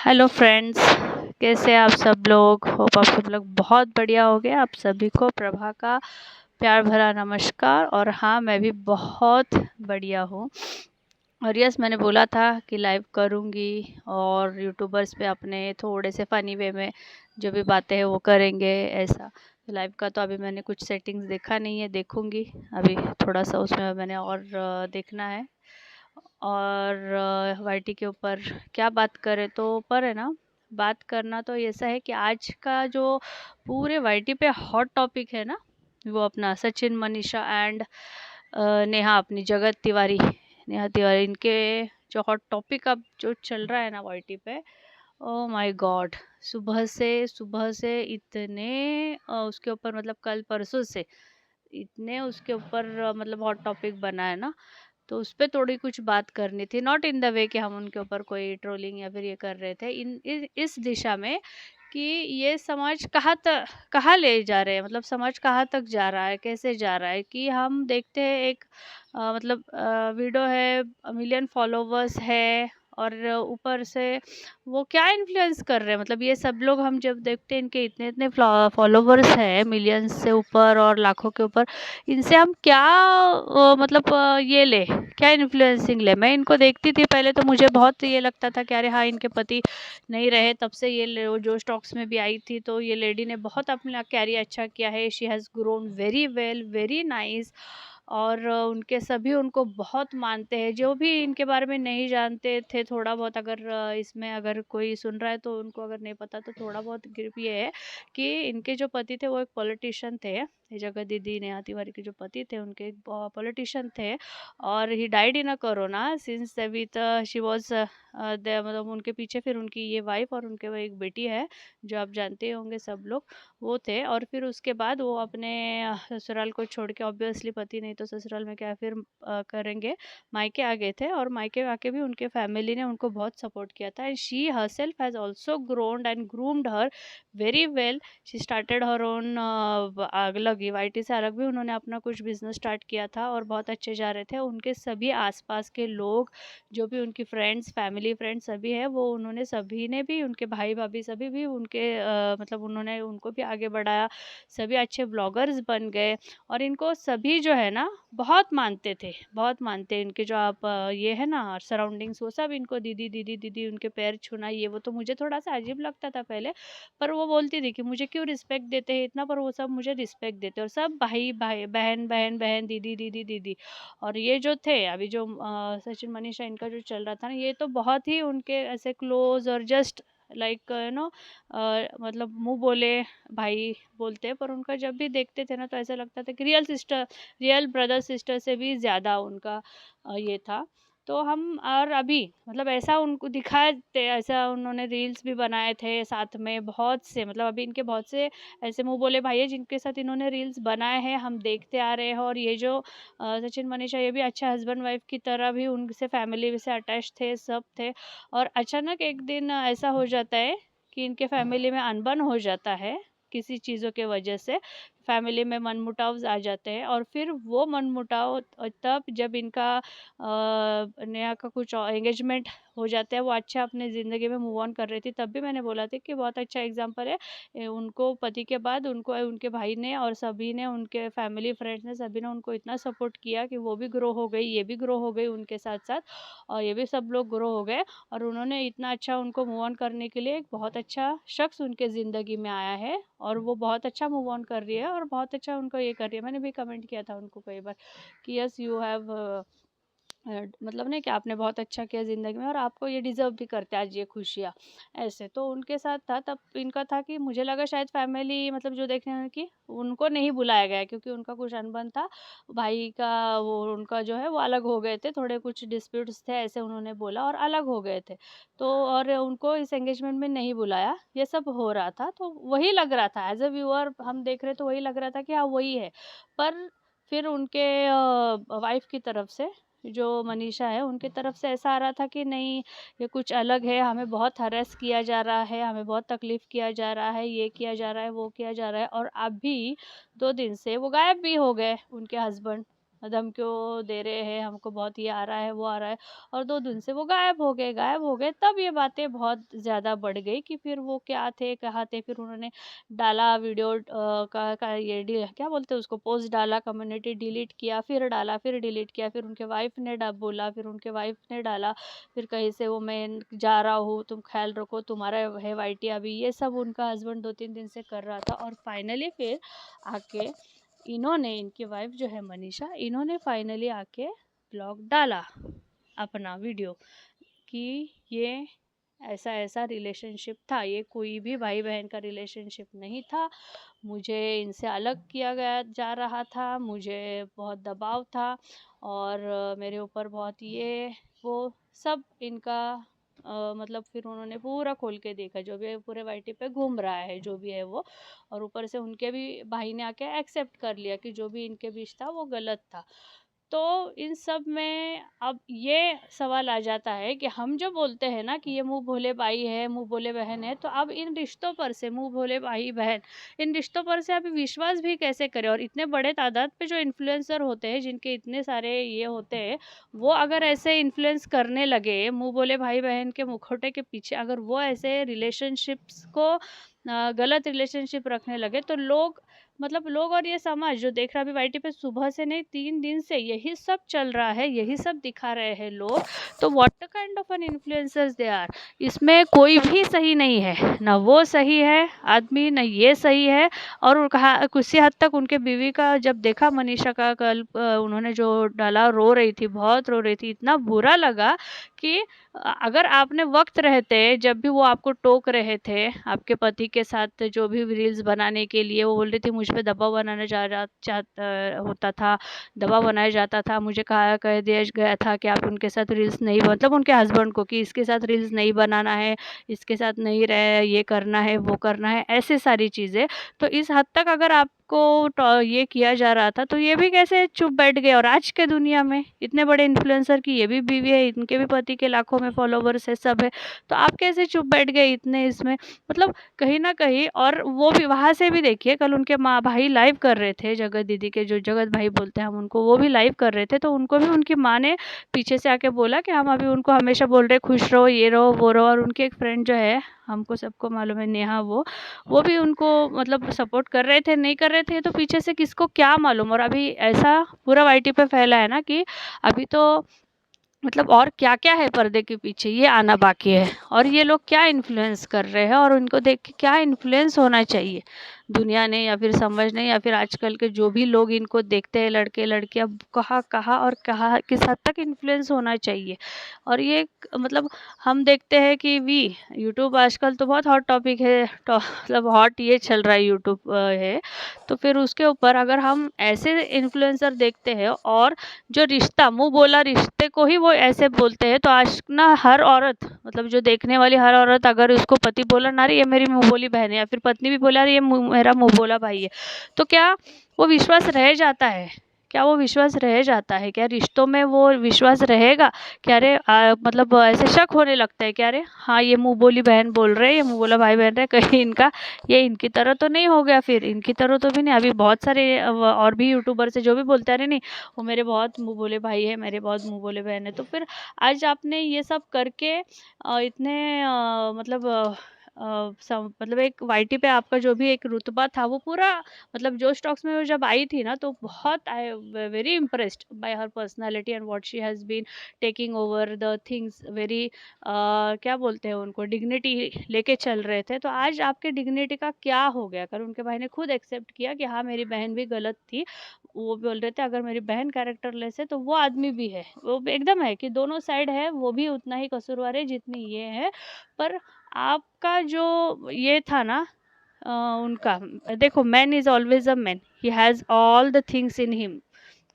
Hello friends, कैसे आप सब लोग। होप आप सब लोग बहुत बढ़िया हो गए। आप सभी को प्रभा का प्यार भरा नमस्कार। और हाँ, मैं भी बहुत बढ़िया हूँ। और यस, मैंने बोला था कि लाइव करूँगी और यूट्यूबर्स पे अपने थोड़े से फ़नी वे में जो भी बातें हैं वो करेंगे ऐसा। तो लाइव का तो अभी मैंने कुछ सेटिंग्स देखा नहीं है, देखूँगी अभी थोड़ा सा उसमें मैंने और देखना है। और वाईटी के ऊपर क्या बात करें, तो पर है ना, बात करना तो ऐसा है कि आज का जो पूरे वाईटी पे हॉट टॉपिक है ना, वो अपना सचिन, मनीषा एंड नेहा, अपनी जगत तिवारी, नेहा तिवारी, इनके जो हॉट टॉपिक अब जो चल रहा है ना वाईटी पे, ओ माय गॉड। सुबह से इतने उसके ऊपर, मतलब कल परसों से इतने उसके ऊपर मतलब हॉट टॉपिक बना है ना, तो उस पे थोड़ी कुछ बात करनी थी। नॉट इन द वे कि हम उनके ऊपर कोई ट्रोलिंग या फिर ये कर रहे थे, इस दिशा में कि ये समाज कहाँ ले जा रहे हैं, मतलब समाज कहाँ तक जा रहा है, कैसे जा रहा है। कि हम देखते हैं एक मतलब वीडियो है, मिलियन फॉलोवर्स है, और ऊपर से वो क्या इन्फ्लुएंस कर रहे हैं। मतलब ये सब लोग हम जब देखते हैं, इनके इतने इतने फॉलोवर्स हैं, मिलियंस से ऊपर और लाखों के ऊपर, इनसे हम क्या मतलब ये ले, क्या इन्फ्लुएंसिंग ले। मैं इनको देखती थी पहले, तो मुझे बहुत ये लगता था कि अरे हाँ, इनके पति नहीं रहे तब से जो स्टॉक्स में भी आई थी, तो ये लेडी ने बहुत अपना कैरियर अच्छा किया है। She has grown very well, very nice. और उनके सभी उनको बहुत मानते हैं। जो भी इनके बारे में नहीं जानते थे थोड़ा बहुत, अगर इसमें अगर कोई सुन रहा है तो उनको अगर नहीं पता, तो थोड़ा बहुत ग्रिप ये है कि इनके जो पति थे वो एक पॉलिटिशियन थे। ये जगत दीदी नेहा तिवारी के जो पति थे, उनके एक पॉलिटिशियन थे, और he died in a corona. Since with she was मतलब उनके पीछे फिर उनकी ये वाइफ और उनके वो एक बेटी है, जो आप जानते होंगे सब लोग, वो थे। और फिर उसके बाद वो अपने ससुराल को छोड़ के, ऑब्वियसली पति नहीं तो ससुराल में क्या फिर करेंगे, मायके आ गए थे। और मायके आके भी उनके फैमिली ने उनको बहुत सपोर्ट किया था। And she herself has also ग्रोन्ड and groomed her very well. She started her own, अलग ही वाईटी से अलग भी उन्होंने अपना कुछ बिजनेस स्टार्ट किया था, और बहुत अच्छे जा रहे थे। उनके सभी आसपास के लोग, जो भी उनकी फ्रेंड्स, फैमिली फ्रेंड्स सभी है, वो उन्होंने सभी ने भी, उनके भाई भाभी सभी भी उनके मतलब उन्होंने उनको भी आगे बढ़ाया। सभी अच्छे ब्लॉगर्स बन गए, और इनको सभी जो है ना बहुत मानते थे, बहुत मानते हैं। इनके जो आप ये है ना सराउंडिंग्स, वो सब इनको दीदी दीदी दीदी, उनके पैर छूना ये वो, तो मुझे थोड़ा सा अजीब लगता था पहले। पर वो बोलती थी कि मुझे क्यों रिस्पेक्ट देते हैं इतना, पर वो सब मुझे रिस्पेक्ट देते, और सब भाई भाई, बहन बहन बहन, दीदी दीदी दीदी। और ये जो थे अभी जो सचिन मनीषा इनका जो चल रहा था ना, ये तो बहुत ही उनके ऐसे क्लोज और जस्ट लाइक मतलब मुंह बोले भाई बोलते हैं, पर उनका जब भी देखते थे ना, तो ऐसा लगता था कि रियल ब्रदर सिस्टर से भी ज़्यादा उनका ये था। तो हम, और अभी मतलब ऐसा उनको दिखाते, ऐसा उन्होंने रील्स भी बनाए थे साथ में बहुत से, मतलब अभी इनके बहुत से ऐसे मुंह बोले भाई है जिनके साथ इन्होंने रील्स बनाए हैं, हम देखते आ रहे हैं। और ये जो सचिन मनीषा, ये भी अच्छा हस्बैंड वाइफ की तरह भी उनसे फैमिली से अटैच थे, सब थे। और अचानक एक दिन ऐसा हो जाता है कि इनके फैमिली में अनबन हो जाता है, किसी चीज़ों के वजह से फैमिली में मनमुटाव आ जाते हैं। और फिर वो मनमुटाव तब जब इनका नेहा का कुछ एंगेजमेंट हो जाता है, वो अच्छा अपने ज़िंदगी में मूव ऑन कर रही थी, तब भी मैंने बोला था कि बहुत अच्छा एग्जाम्पल है। उनको पति के बाद उनको उनके भाई ने और सभी ने, उनके फैमिली फ्रेंड्स ने, सभी ने उनको इतना सपोर्ट किया कि वो भी ग्रो हो गई, ये भी ग्रो हो गई उनके साथ साथ, और ये भी सब लोग ग्रो हो गए। और उन्होंने इतना अच्छा उनको मूव ऑन करने के लिए एक बहुत अच्छा शख्स उनके ज़िंदगी में आया है, और वो बहुत अच्छा मूव ऑन कर रही है, और बहुत अच्छा उनको ये कर रही है। मैंने भी कमेंट किया था उनको कई बार कि यस यू हैव मतलब नहीं कि आपने बहुत अच्छा किया ज़िंदगी में, और आपको ये डिज़र्व भी करते हैं आज ये खुशियाँ। ऐसे तो उनके साथ था, तब इनका था कि मुझे लगा शायद फैमिली, मतलब जो देखने में कि उनको नहीं बुलाया गया, क्योंकि उनका कुछ अनबन था भाई का, वो उनका जो है वो अलग हो गए थे, थोड़े कुछ डिस्प्यूट्स थे ऐसे उन्होंने बोला, और अलग हो गए थे। तो और उनको इस एंगेजमेंट में नहीं बुलाया, ये सब हो रहा था। तो वही लग रहा था एज अ व्यूअर, हम देख रहे तो वही लग रहा था कि हाँ वही है। पर फिर उनके वाइफ की तरफ से, जो मनीषा है, उनकी तरफ से ऐसा आ रहा था कि नहीं, ये कुछ अलग है, हमें बहुत हरेस किया जा रहा है, हमें बहुत तकलीफ़ किया जा रहा है, ये किया जा रहा है, वो किया जा रहा है। और अभी 2 दिन से वो गायब भी हो गए, उनके हस्बैंड। धमकियों दे रहे हैं, हमको बहुत ये आ रहा है वो आ रहा है, और 2 दिन से वो गायब हो गए। तब ये बातें बहुत ज़्यादा बढ़ गई कि फिर वो क्या थे, कहाँ थे। फिर उन्होंने डाला वीडियो, का ये क्या बोलते हैं उसको, पोस्ट डाला, कम्युनिटी डिलीट किया, फिर डाला, फिर डिलीट किया, फिर उनके वाइफ ने बोला, फिर उनके वाइफ ने डाला, फिर कहीं से वो, मैं जा रहा हूँ, तुम ख्याल रखो, तुम्हारा है वाइटी अभी, ये सब उनका हस्बैंड 2-3 दिन से कर रहा था। और फाइनली फिर आके इन्होंने, इनकी वाइफ जो है मनीषा, इन्होंने फाइनली आके ब्लॉग डाला अपना वीडियो कि ये ऐसा ऐसा रिलेशनशिप था, ये कोई भी भाई बहन का रिलेशनशिप नहीं था, मुझे इनसे अलग किया गया जा रहा था, मुझे बहुत दबाव था, और मेरे ऊपर बहुत ये वो सब इनका, मतलब फिर उन्होंने पूरा खोल के देखा, जो भी है पूरे वाईटी पे घूम रहा है जो भी है वो। और ऊपर से उनके भी भाई ने आके एक्सेप्ट कर लिया कि जो भी इनके बीच था वो गलत था। तो इन सब में अब ये सवाल आ जाता है कि हम जो बोलते हैं ना कि ये मुंह भोले भाई है, मुंह भोले बहन है, तो अब इन रिश्तों पर से, मुंह भोले भाई बहन, इन रिश्तों पर से अभी विश्वास भी कैसे करें। और इतने बड़े तादाद पे जो इन्फ्लुएंसर होते हैं, जिनके इतने सारे ये होते हैं, वो अगर ऐसे इन्फ्लुएंस करने लगे, मुंह भोले भाई बहन के मुखौटे के पीछे अगर वो ऐसे रिलेशनशिप्स को, गलत रिलेशनशिप रखने लगे, तो लोग, मतलब लोग और ये समाज जो देख रहा है अभी वाईटी पे, सुबह से नहीं 3 दिन से यही सब चल रहा है, यही सब दिखा रहे हैं लोग। तो what kind of an influencers they are. इसमें कोई भी सही नहीं है, ना वो सही है आदमी, ना ये सही है। और कहा किसी हद तक उनके बीवी का जब देखा, मनीषा का कल उन्होंने जो डाला, रो रही थी, बहुत रो रही थी, इतना बुरा लगा कि अगर आपने वक्त रहते, जब भी वो आपको टोक रहे थे आपके पति के साथ जो भी रील्स बनाने के लिए, वो बोल रही थी मुझ पे दबाव बनाना होता था, दबाव बनाया जाता था, मुझे कह दिया गया था कि आप उनके साथ रील्स नहीं, मतलब उनके हस्बैंड को, कि इसके साथ रील्स नहीं बनाना है, इसके साथ नहीं रहे, ये करना है वो करना है, ऐसे सारी चीज़ें। तो इस हद तक अगर आपको ये किया जा रहा था, तो ये भी कैसे चुप बैठ गए। और आज के दुनिया में इतने बड़े इन्फ्लुएंसर की ये भी बीवी है, इनके भी पति के लाखों में फॉलोवर्स है, सब है, तो आप कैसे चुप बैठ गए इतने इसमें, मतलब कहीं ना कहीं। और वो भी वहाँ से भी देखिए, कल उनके माँ भाई लाइव कर रहे थे, जगत दीदी के, जो जगत भाई बोलते हैं हम उनको, वो भी लाइव कर रहे थे, तो उनको भी उनकी माँ ने पीछे से आके बोला कि हम अभी उनको हमेशा बोल रहे खुश रहो, ये रहो वो रहो। और उनके एक फ्रेंड जो है, हमको सबको मालूम है, नेहा, वो भी उनको मतलब सपोर्ट कर रहे थे, नहीं कर रहे थे, तो पीछे से किसको क्या मालूम। और अभी ऐसा पूरा वाईटी पे फैला है ना कि अभी तो मतलब और क्या क्या है पर्दे के पीछे, ये आना बाकी है। और ये लोग क्या इन्फ्लुएंस कर रहे हैं, और उनको देख के क्या इन्फ्लुएंस होना चाहिए दुनिया ने, या फिर समझ ने, या फिर आजकल के जो भी लोग इनको देखते हैं, लड़के लड़कियां, कहाँ कहाँ और कहाँ किस हद तक इन्फ्लुएंस होना चाहिए। और ये मतलब हम देखते हैं कि यूट्यूब आजकल तो बहुत हॉट टॉपिक है, मतलब हॉट ये चल रहा है यूट्यूब है। तो फिर उसके ऊपर अगर हम ऐसे इन्फ्लुएंसर देखते हैं, और जो रिश्ता, मुंह बोला रिश्ते को ही वो ऐसे बोलते हैं, तो आज ना हर औरत, मतलब जो देखने वाली हर औरत, अगर उसको पति बोला ना रे ये मेरी मुंह बोली बहन है, या फिर पत्नी भी बोला रे ये मेरा मुंह बोला भाई है, तो क्या वो विश्वास रह जाता है? क्या वो विश्वास रह जाता है? क्या रिश्तों में वो विश्वास रहेगा? क्या रे मतलब ऐसे शक होने लगता है, क्या रे हाँ ये मुंह बोली बहन बोल रहे, ये मुंह बोला भाई बहन रहे, कहीं इनका ये इनकी तरह तो नहीं हो गया, फिर इनकी तरह तो भी नहीं। अभी बहुत सारे और भी यूट्यूबर से जो भी बोलते हैं नहीं वो मेरे बहुत मुंह बोले भाई है, मेरे बहुत मुंह बोले बहन है। तो फिर आज आपने ये सब करके इतने मतलब मतलब एक वाईटी पे आपका जो भी एक रुतबा था वो पूरा, मतलब जो स्टॉक्स में वो जब आई थी ना, तो बहुत I very impressed by her personality and what she has been taking over the things very, क्या बोलते हैं उनको, डिग्निटी लेके चल रहे थे। तो आज आपके डिग्निटी का क्या हो गया? कर उनके भाई ने खुद एक्सेप्ट किया कि हाँ मेरी बहन भी गलत थी। वो बोल रहे थे अगर मेरी बहन कैरेक्टरलेस है तो वो आदमी भी है, वो एकदम है कि दोनों साइड है, वो भी उतना ही कसूरवार है जितनी ये है। पर आपका जो ये था ना, उनका, देखो man is always a man, he has all the things in him,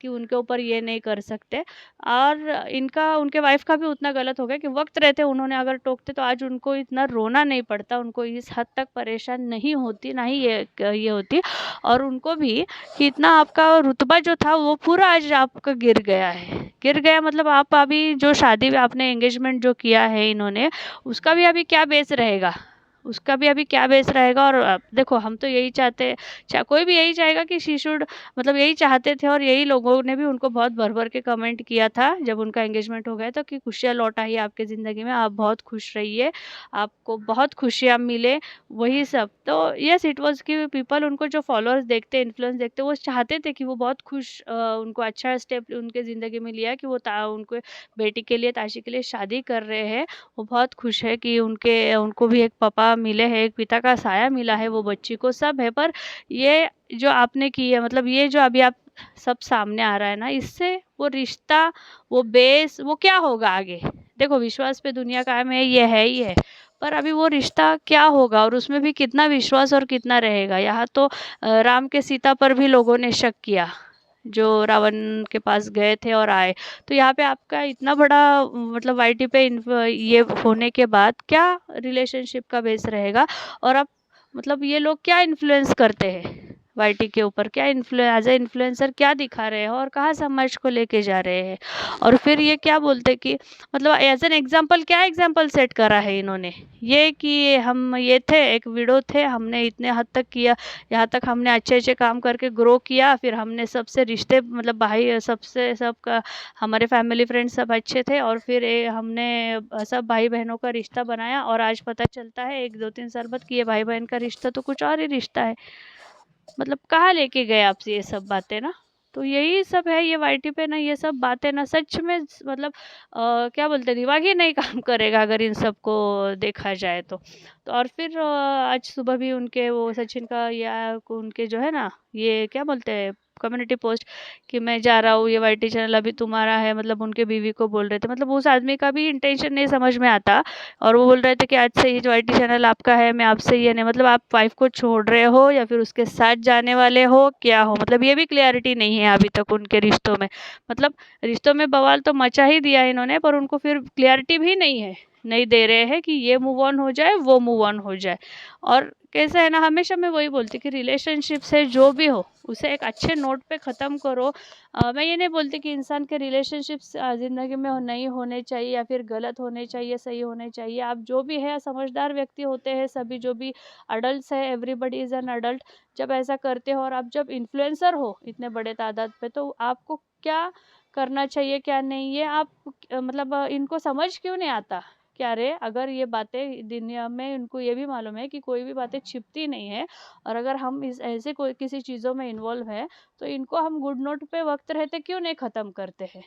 कि उनके ऊपर ये नहीं कर सकते। और इनका, उनके वाइफ का भी उतना गलत हो गया कि वक्त रहते उन्होंने अगर टोकते तो आज उनको इतना रोना नहीं पड़ता, उनको इस हद तक परेशान नहीं होती, ना ही ये होती। और उनको भी कि इतना आपका रुतबा जो था वो पूरा आज आपका गिर गया है, गिर गया। मतलब आप अभी जो शादी आपने एंगेजमेंट जो किया है इन्होंने, उसका भी अभी क्या बेस रहेगा? उसका भी अभी क्या बेस रहेगा। और देखो हम तो यही चाहते, कोई भी यही चाहेगा कि शी शुड, मतलब यही चाहते थे और यही लोगों ने भी उनको बहुत भर भर के कमेंट किया था जब उनका एंगेजमेंट हो गया था कि खुशियाँ लौट आई आपके ज़िंदगी में, आप बहुत खुश रहिए, आपको बहुत खुशियाँ मिले, वही सब। तो यस इट वाज कि पीपल, उनको जो फॉलोअर्स देखते, इन्फ्लुएंस देखते, वो चाहते थे कि वो बहुत खुश, उनको अच्छा स्टेप उनके ज़िंदगी में लिया कि वो उनको बेटी के लिए, ताशी के लिए शादी कर रहे हैं। वो बहुत खुश है कि उनको भी एक पापा मिले हैं, एक पिता का साया मिला है वो बच्ची को, सब है। पर ये जो आपने की है, मतलब ये जो अभी आप सब सामने आ रहा है ना, इससे वो रिश्ता, वो बेस, वो क्या होगा आगे। देखो विश्वास पे दुनिया कायम है, ये है ही है, पर अभी वो रिश्ता क्या होगा और उसमें भी कितना विश्वास और कितना रहेगा। यहाँ तो राम के सीता पर भी लोगों ने शक किया, जो रावण के पास गए थे और आए। तो यहाँ पे आपका इतना बड़ा मतलब वाईटी पे ये होने के बाद क्या रिलेशनशिप का बेस रहेगा। और अब मतलब ये लोग क्या इन्फ्लुएंस करते हैं वाईटी के ऊपर, क्या एज ए इन्फ्लुएंसर क्या दिखा रहे हैं और कहाँ समाज को लेके जा रहे हैं। और फिर ये क्या बोलते कि मतलब एज एन एग्जाम्पल, क्या एग्जाम्पल सेट करा है इन्होंने, ये कि हम ये थे, एक वीडियो थे, हमने इतने हद तक किया, यहाँ तक हमने अच्छे अच्छे काम करके ग्रो किया, फिर हमने सबसे रिश्ते, मतलब भाई सबसे, सबका हमारे फैमिली फ्रेंड्स सब अच्छे थे, और फिर हमने सब भाई बहनों का रिश्ता बनाया, और आज पता चलता है 1 2 3 साल बाद कि ये भाई बहन का रिश्ता तो कुछ और ही रिश्ता है। मतलब कहाँ लेके गए आपसे ये सब बातें ना। तो यही सब है ये वाईटी पे ना, ये सब बातें ना सच में मतलब क्या बोलते हैं, दिमाग ही नहीं काम करेगा अगर इन सब को देखा जाए तो और फिर आज सुबह भी उनके वो सचिन का या उनके जो है ना, ये क्या बोलते हैं, कम्युनिटी पोस्ट कि मैं जा रहा हूँ, ये वाईटी चैनल अभी तुम्हारा है, मतलब उनके बीवी को बोल रहे थे, मतलब उस आदमी का भी इंटेंशन नहीं समझ में आता। और वो बोल रहे थे कि आज से ये वाईटी चैनल आपका है, मैं आपसे ये नहीं, मतलब आप वाइफ को छोड़ रहे हो या फिर उसके साथ जाने वाले हो, क्या हो, मतलब ये भी क्लियरिटी नहीं है अभी तक उनके रिश्तों में। मतलब रिश्तों में बवाल तो मचा ही दिया है इन्होंने, पर उनको फिर क्लियरिटी भी नहीं है, नहीं दे रहे हैं कि ये मूव ऑन हो जाए, वो मूव ऑन हो जाए। और कैसा है ना, हमेशा मैं वही बोलती कि रिलेशनशिप से जो भी हो उसे एक अच्छे नोट पे ख़त्म करो। मैं ये नहीं बोलती कि इंसान के रिलेशनशिप्स ज़िंदगी में नहीं होने चाहिए या फिर गलत होने चाहिए, सही होने चाहिए। आप जो भी है समझदार व्यक्ति होते हैं सभी, जो भी अडल्ट है, एवरीबडी इज़ एन अडल्ट। जब ऐसा करते हो और आप जब इन्फ्लुएंसर हो इतने बड़े तादाद पे, तो आपको क्या करना चाहिए क्या नहीं, ये आप मतलब इनको समझ क्यों नहीं आता। क्या रे, अगर ये बातें दुनिया में, इनको ये भी मालूम है कि कोई भी बातें छिपती नहीं है, और अगर हम इस ऐसे कोई किसी चीज़ों में इन्वॉल्व है, तो इनको हम गुड नोट पे वक्त रहते क्यों नहीं ख़त्म करते हैं।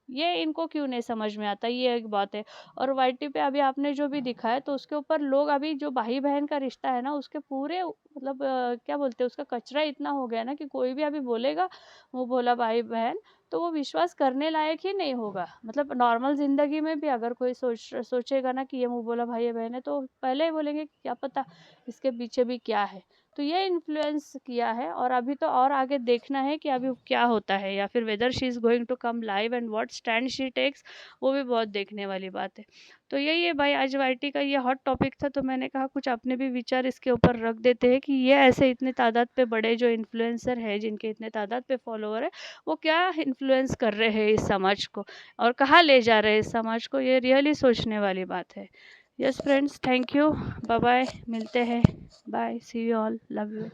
ये इनको क्यों नहीं समझ में आता, ये एक बात है। और वाईटी पे अभी आपने जो भी दिखाया, तो उसके ऊपर लोग अभी जो भाई बहन का रिश्ता है ना, उसके पूरे मतलब क्या बोलते हैं, उसका कचरा इतना हो गया ना कि कोई भी अभी बोलेगा वो बोला भाई बहन, तो वो विश्वास करने लायक ही नहीं होगा। मतलब नॉर्मल ज़िंदगी में भी अगर कोई सोचेगा ना कि ये मुँह बोला भाई बहन है, तो पहले ही बोलेंगे कि क्या पता इसके पीछे भी क्या है। तो ये इन्फ्लुएंस किया है, और अभी तो और आगे देखना है कि अभी क्या होता है, या फिर whether she is going to come live and what stand she takes, वो भी बहुत देखने वाली बात है। तो यही है भाई, आज वाईटी का ये हॉट टॉपिक था, तो मैंने कहा कुछ अपने भी विचार इसके ऊपर रख देते हैं कि ये ऐसे इतने तादाद पे बड़े जो इन्फ्लुएंसर है, जिनके इतने तादाद पे फॉलोअर है, वो क्या इन्फ्लुएंस कर रहे हैं इस समाज को और कहाँ ले जा रहे हैं इस समाज को। ये रियली सोचने वाली बात है। Yes friends, thank you, bye bye, मिलते हैं, bye, see you all, love you.